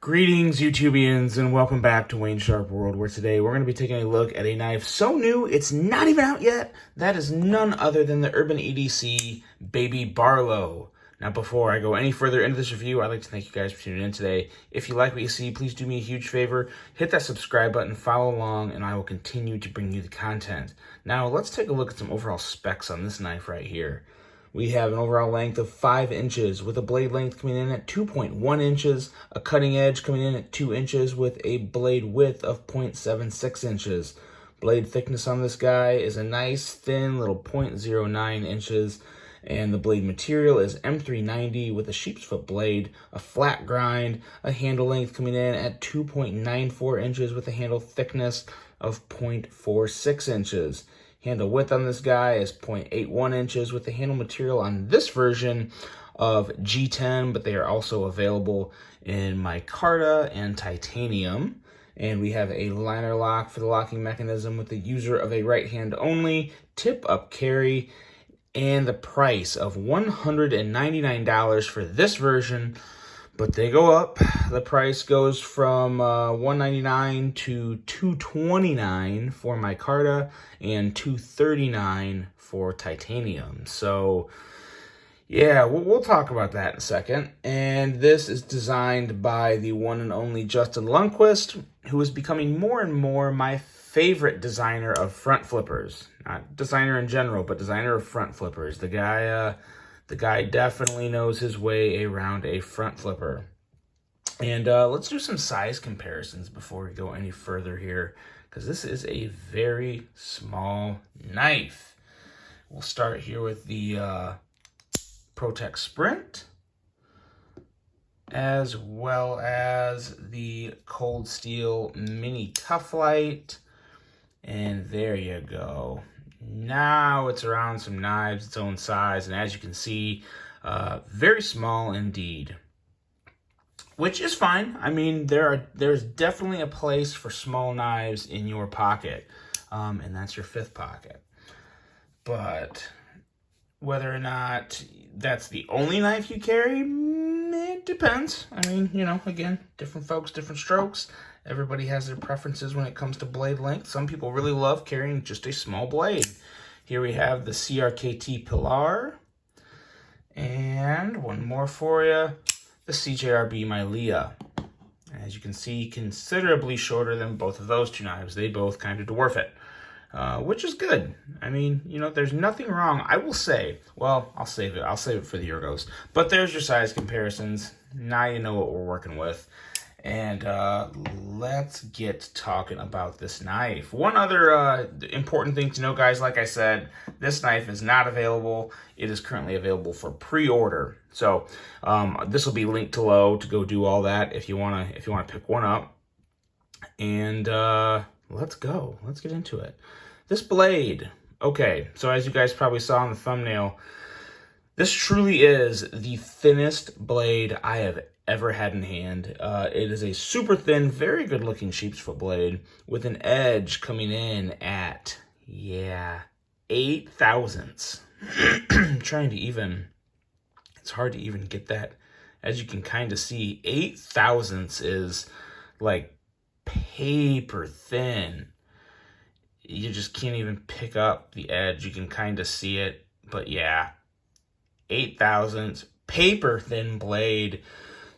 Greetings, YouTubians, and welcome back to Wayne Sharp World, where today we're going to be taking a look at a knife so new it's not even out yet. That is none other than the Urban EDC Baby Barlow. Now, before I go any further into this review, I'd like to thank you guys for tuning in today. If you like what you see, please do me a huge favor. Hit that subscribe button, follow along, and I will continue to bring you the content. Now, let's take a look at some overall specs on this knife right here. We have an overall length of 5 inches with a blade length coming in at 2.1 inches, a cutting edge coming in at 2 inches with a blade width of 0.76 inches. Blade thickness on this guy is a nice thin little 0.09 inches, and the blade material is M390 with a sheep's foot blade, a flat grind, a handle length coming in at 2.94 inches with a handle thickness of 0.46 inches. Handle width on this guy is 0.81 inches with the handle material on this version of G10, but they are also available in micarta and titanium. And we have a liner lock for the locking mechanism with the user of a right hand only, tip up carry, and the price of $199 for this version. But they go up. The price goes from $199 to $229 for micarta and $239 for titanium. So, yeah, we'll talk about that in a second. And this is designed by the one and only Justin Lundquist, who is becoming more and more my favorite designer of front flippers. Not designer in general, but designer of front flippers. The guy definitely knows his way around a front flipper. And let's do some size comparisons before we go any further here, because this is a very small knife. We'll start here with the ProTech Sprint, as well as the Cold Steel Mini Tough Light. And there you go. Now it's around some knives its own size, and as you can see, very small indeed, which is fine. I mean, there's definitely a place for small knives in your pocket, and that's your fifth pocket. But whether or not that's the only knife you carry, it depends. I mean, you know, again, different folks, different strokes. Everybody has their preferences when it comes to blade length. Some people really love carrying just a small blade. Here we have the CRKT Pilar. And one more for you, the CJRB Milea. As you can see, considerably shorter than both of those two knives. They both kind of dwarf it, which is good. I mean, you know, there's nothing wrong. I will say, well, I'll save it. I'll save it for the Ergos. But there's your size comparisons. Now you know what we're working with. And let's get talking about this knife. One other important thing to know, guys, like I said, this knife is not available. It is currently available for pre-order. So this will be linked below to go do all that if you wanna pick one up. And let's go. Let's get into it. This blade. Okay, so as you guys probably saw in the thumbnail, this truly is the thinnest blade I have ever had in hand. It is a super thin, very good looking sheep's foot blade with an edge coming in at, 8 thousandths. Trying to even, it's hard to even get that. As you can kind of see, 8 thousandths is like paper thin. You just can't even pick up the edge. You can kind of see it, but yeah, 8 thousandths, paper thin blade.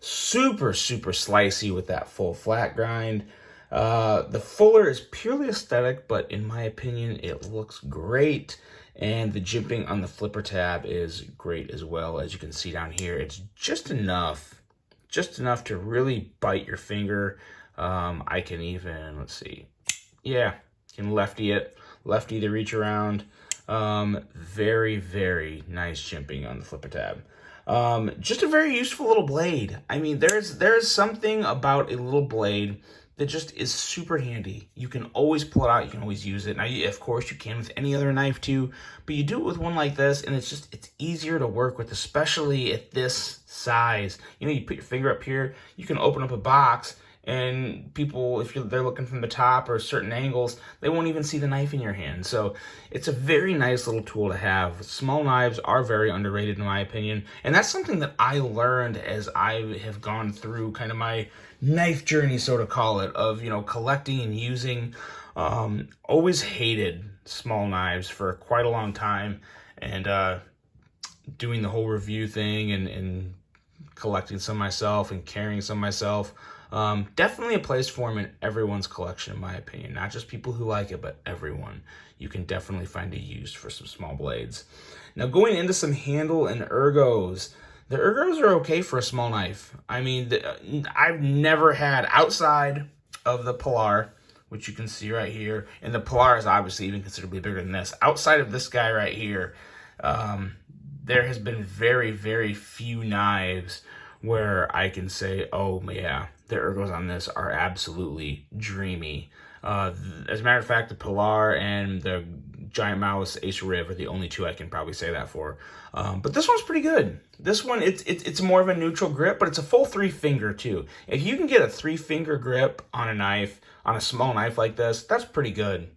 Super, super slicey with that full flat grind. The fuller is purely aesthetic, but in my opinion, it looks great. And the jimping on the flipper tab is great as well. As you can see down here, it's just enough to really bite your finger. I can even, let's see. Yeah, can lefty the reach around. Very, very nice jimping on the flipper tab. Just a very useful little blade. I mean, there's something about a little blade that just is super handy. You can always pull it out. You can always use it. Now, of course, you can with any other knife too, but you do it with one like this, and it's easier to work with, especially at this size. You know, you put your finger up here, you can open up a box and people, if they're looking from the top or certain angles, they won't even see the knife in your hand. So it's a very nice little tool to have. Small knives are very underrated in my opinion, and that's something that I learned as I have gone through kind of my knife journey, so to call it, of, you know, collecting and using. Always hated small knives for quite a long time, and doing the whole review thing and collecting some myself and carrying some myself. Definitely a place for them in everyone's collection, in my opinion. Not just people who like it, but everyone. You can definitely find a use for some small blades. Now, going into some handle and ergos. The ergos are okay for a small knife. I mean, I've never had, outside of the Pilar, which you can see right here, and the Pilar is obviously even considerably bigger than this. Outside of this guy right here, there has been very, very few knives where I can say, oh yeah, the ergos on this are absolutely dreamy. As a matter of fact, the Pilar and the Giant Mouse Ace Riv are the only two I can probably say that for. But this one's pretty good. This one, it's more of a neutral grip, but it's a full 3-finger too. If you can get a 3-finger grip on a knife, on a small knife like this, that's pretty good.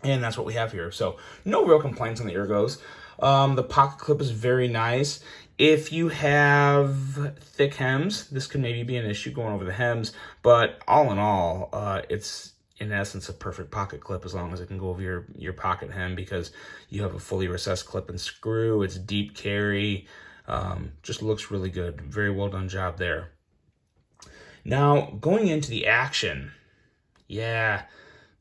And that's what we have here. So no real complaints on the ergos. The pocket clip is very nice. If you have thick hems, this could maybe be an issue going over the hems, but all in all, it's in essence a perfect pocket clip as long as it can go over your pocket hem, because you have a fully recessed clip and screw. It's deep carry. Just looks really good. Very well done job there. Now, going into the action. Yeah,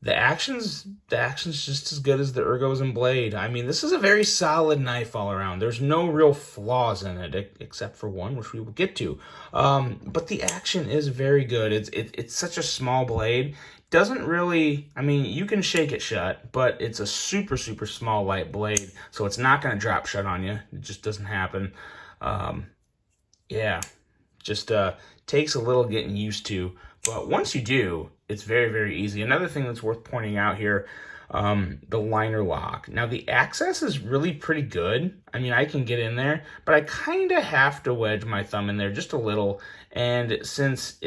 the action's just as good as the ergos and blade. I mean, this is a very solid knife all around. There's no real flaws in it, except for one, which we will get to. But the action is very good. It's such a small blade. Doesn't really, I mean, you can shake it shut, but it's a super, super small, light blade, so it's not going to drop shut on you. It just doesn't happen. Yeah, just takes a little getting used to, but once you do, it's very, very easy. Another thing that's worth pointing out here, the liner lock. Now, the access is really pretty good. I mean, I can get in there, but I kind of have to wedge my thumb in there just a little. And since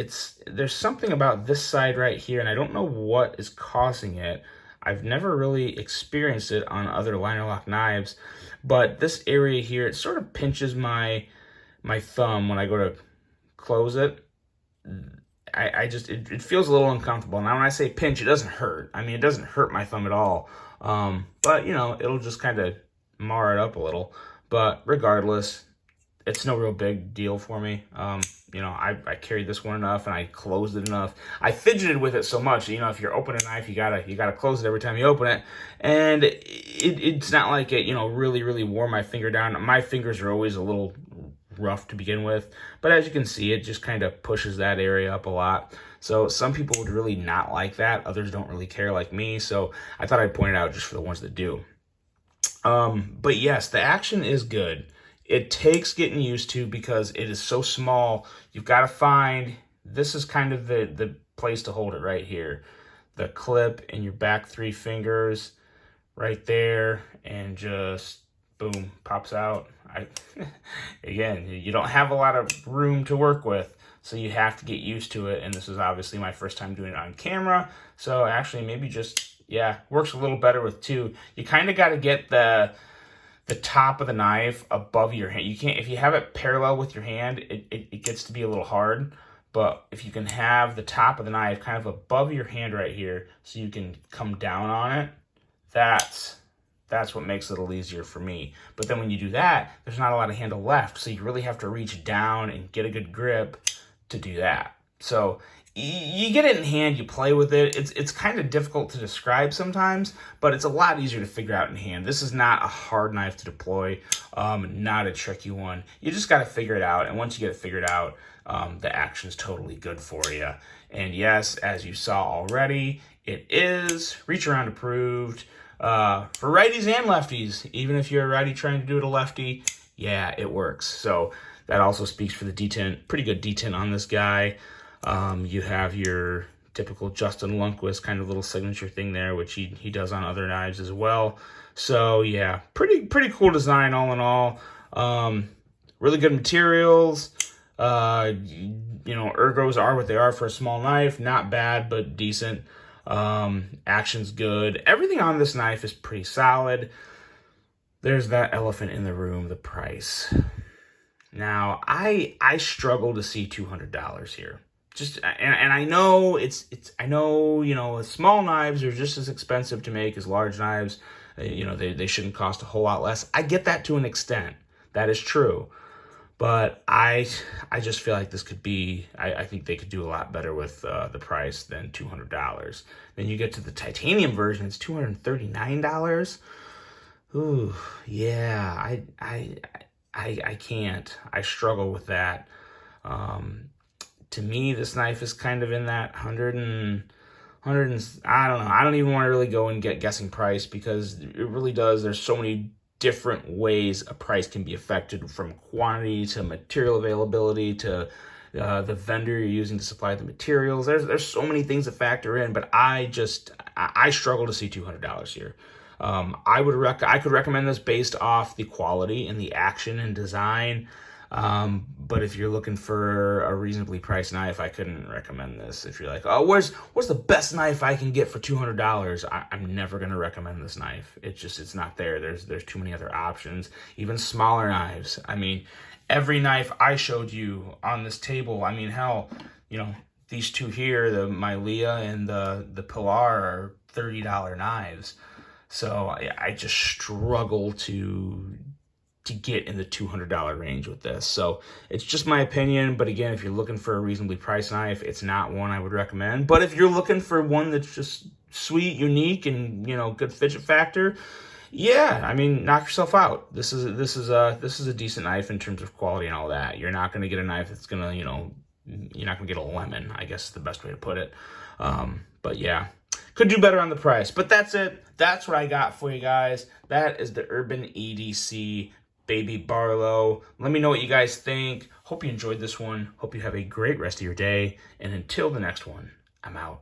there's something about this side right here, and I don't know what is causing it. I've never really experienced it on other liner lock knives, but this area here, it sort of pinches my thumb when I go to close it. It feels a little uncomfortable. Now, when I say pinch, it doesn't hurt. I mean, it doesn't hurt my thumb at all. But, you know, it'll just kind of mar it up a little. But regardless, it's no real big deal for me. You know, I carried this one enough and I closed it enough. I fidgeted with it so much. You know, if you're opening a knife, you gotta close it every time you open it. And it's not like it, you know, really, really wore my finger down. My fingers are always a little rough to begin with, but as you can see, it just kind of pushes that area up a lot. So some people would really not like that. Others don't really care like me. So I thought I'd point it out just for the ones that do. But yes, the action is good. It takes getting used to because it is so small. You've got to find, this is kind of the place to hold it right here. The clip in your back 3 fingers right there, and just boom, pops out. Again, you don't have a lot of room to work with, so you have to get used to it. And this is obviously my first time doing it on camera, so actually maybe just, yeah, works a little better with 2. You kind of got to get the top of the knife above your hand. You can't, if you have it parallel with your hand, it gets to be a little hard. But if you can have the top of the knife kind of above your hand right here, so you can come down on it, that's what makes it a little easier for me. But then when you do that, there's not a lot of handle left, so you really have to reach down and get a good grip to do that. So you get it in hand, you play with it. It's kind of difficult to describe sometimes, but it's a lot easier to figure out in hand. This is not a hard knife to deploy, not a tricky one. You just got to figure it out, and once you get it figured out, the action's totally good for you. And yes, as you saw already, it is reach around approved. For righties and lefties, even if you're a righty trying to do it a lefty, yeah, it works. So that also speaks for the detent, pretty good detent on this guy. You have your typical Justin Lundquist kind of little signature thing there, which he does on other knives as well. So yeah, pretty cool design all in all. Really good materials. Ergos are what they are for a small knife. Not bad, but decent. Action's good. Everything on this knife is pretty solid. There's that elephant in the room, the price. Now, I struggle to see $200 here. And I know small knives are just as expensive to make as large knives. They shouldn't cost a whole lot less. I get that to an extent. That is true. But I just feel like this could be, I think they could do a lot better with the price than $200. Then you get to the titanium version, it's $239. Ooh, yeah, I can't. I struggle with that. To me, this knife is kind of in that 100 and I don't know. I don't even want to really go and get guessing price, because it really does. There's so many different ways a price can be affected, from quantity to material availability to the vendor you're using to supply the materials. There's so many things that factor in, but I struggle to see $200 here. I could recommend this based off the quality and the action and design. But if you're looking for a reasonably priced knife, I couldn't recommend this. If you're like, oh, where's the best knife I can get for $200? I'm never going to recommend this knife. It's not there. There's too many other options, even smaller knives. I mean, every knife I showed you on this table, I mean, hell, these two here, the Milea and the Pilar, are $30 knives. So I just struggle to get in the $200 range with this. So it's just my opinion. But again, if you're looking for a reasonably priced knife, it's not one I would recommend. But if you're looking for one that's just sweet, unique, and good fidget factor, yeah, I mean, knock yourself out. This is a decent knife in terms of quality and all that. You're not going to get a knife that's gonna, you're not going to get a lemon, I guess is the best way to put it. But yeah, could do better on the price. But that's it. That's what I got for you guys. That is the Urban EDC Baby Barlow. Let me know what you guys think. Hope you enjoyed this one. Hope you have a great rest of your day. And until the next one, I'm out.